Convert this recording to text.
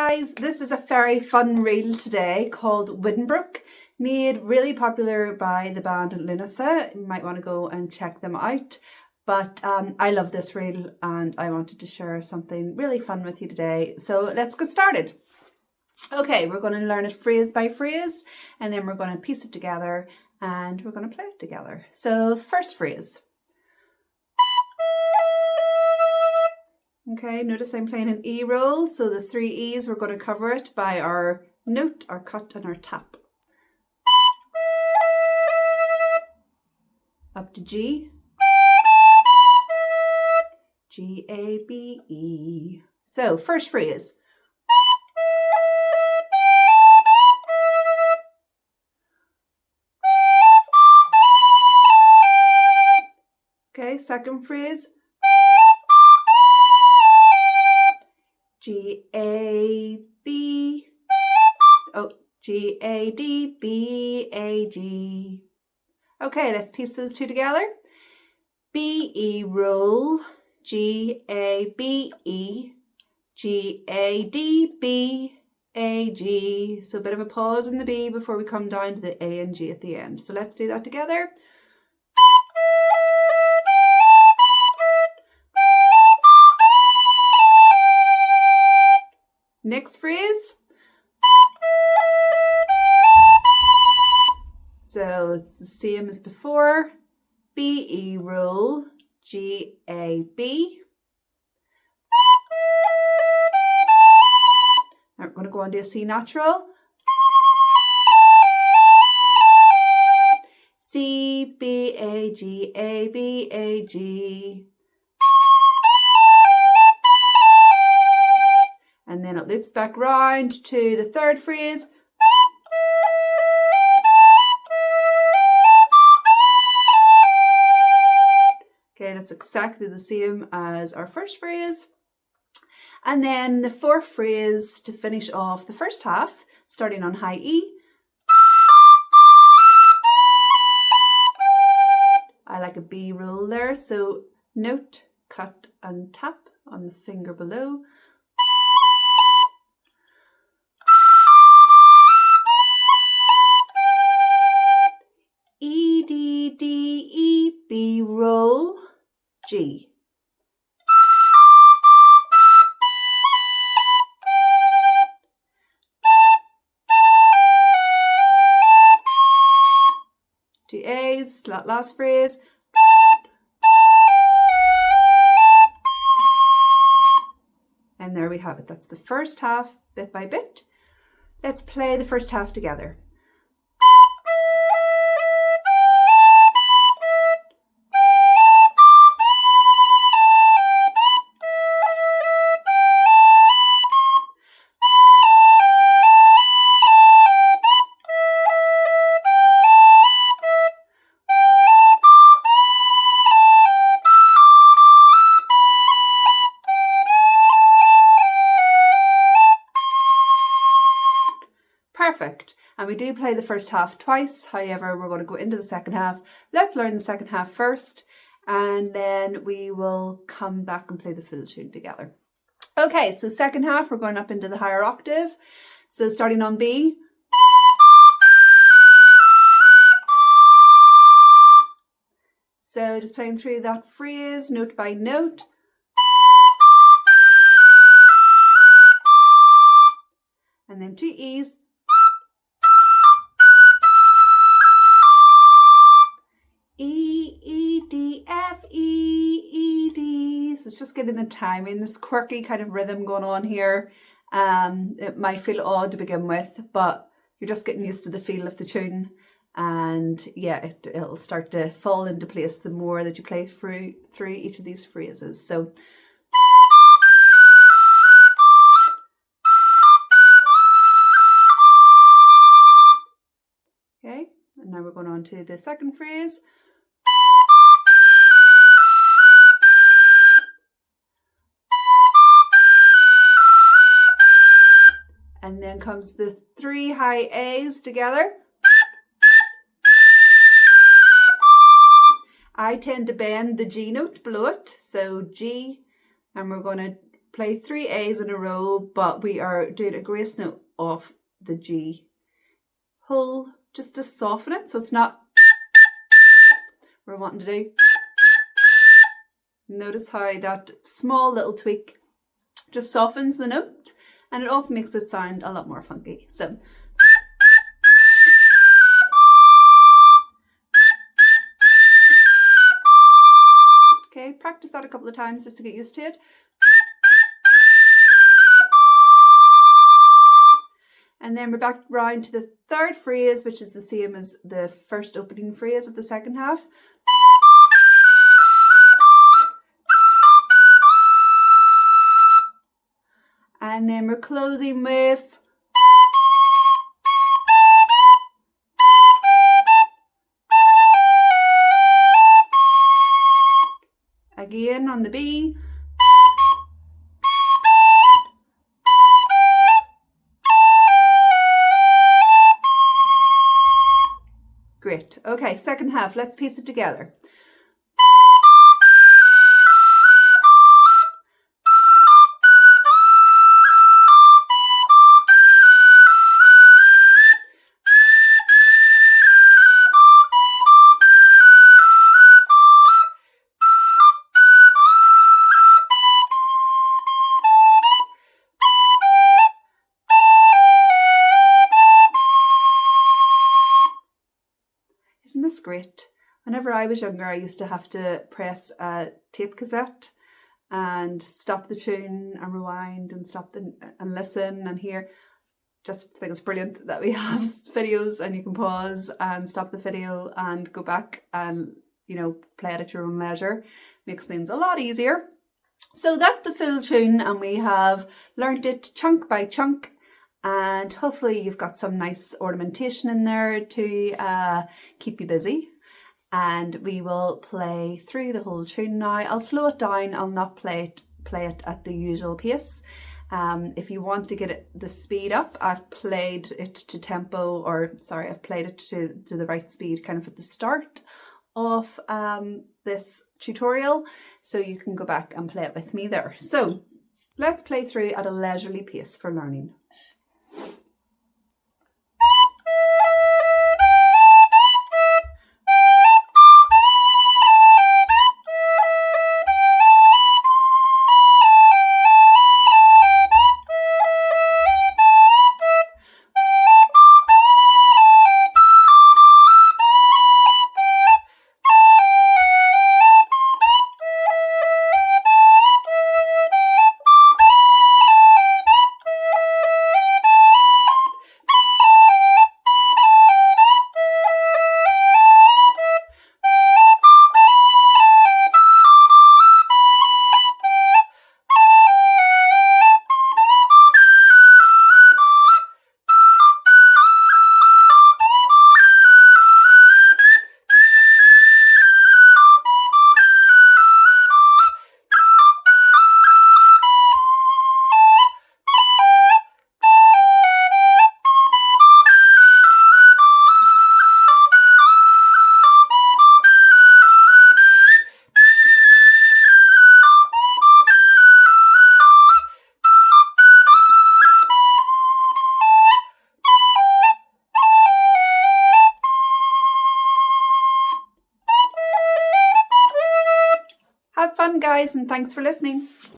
guys, this is a very fun reel today called Windbroke, made really popular by the band Lúnasa. You might want to go and check them out. But I love this reel and I wanted to share something really fun with you today. So let's get started. Okay, we're going to learn it phrase by phrase and then we're going to piece it together and we're going to play it together. So first phrase. Okay, notice I'm playing an E roll, so the 3 E's, we're going to cover it by our note, our cut and our tap. Up to G. G, A, B, E. So, first phrase. Okay, second phrase. G, A, B. Oh, G, A, D, B, A, G. Okay, let's piece those two together. B, E, roll. G, A, B, E. G, A, D, B, A, G. So a bit of a pause in the B before we come down to the A and G at the end. So let's do that together. Next phrase. So it's the same as before. B, E, roll. G, A, B. Now we're going to go on to a C natural. C, B, A, G, A, B, A, G. And then it loops back round to the third phrase. Okay, that's exactly the same as our first phrase. And then the fourth phrase to finish off the first half, starting on high E. I like a B roll there, so note, cut and tap on the finger below. E, D, D, E, B, roll, G. Two A's, last phrase. And there we have it. That's the first half, bit by bit. Let's play the first half together. Perfect. And we do play the first half twice. However, we're going to go into the second half. Let's learn the second half first and then we will come back and play the full tune together. Okay, so second half, we're going up into the higher octave. So starting on B. So just playing through that phrase, note by note. And then 2 E's. E, E, D, F, E, E, D. So it's just getting the timing, this quirky kind of rhythm going on here. It might feel odd to begin with, but you're just getting used to the feel of the tune. And yeah, it'll start to fall into place the more that you play through each of these phrases. So okay, and now we're going on to the second phrase. And then comes the 3 high A's together. I tend to bend the G note below it, so G, and we're going to play 3 A's in a row, but we are doing a grace note off the G hole just to soften it, so it's not we're wanting to do. Notice how that small little tweak just softens the note, and it also makes it sound a lot more funky. So okay, practice that a couple of times just to get used to it. And then we're back round to the third phrase, which is the same as the first opening phrase of the second half. And then we're closing with again on the B. Great. Okay, second half, let's piece it together. Isn't this great? Whenever I was younger, I used to have to press a tape cassette and stop the tune and rewind and and listen and hear. Just think it's brilliant that we have videos and you can pause and stop the video and go back and, you know, play it at your own leisure. Makes things a lot easier. So that's the full tune, and we have learned it chunk by chunk. And hopefully you've got some nice ornamentation in there to keep you busy. And we will play through the whole tune now. I'll slow it down. I'll not play it at the usual pace. If you want to get the speed up, I've played it to tempo, I've played it to the right speed kind of at the start of this tutorial. So you can go back and play it with me there. So let's play through at a leisurely pace for learning. Have fun, guys, and thanks for listening.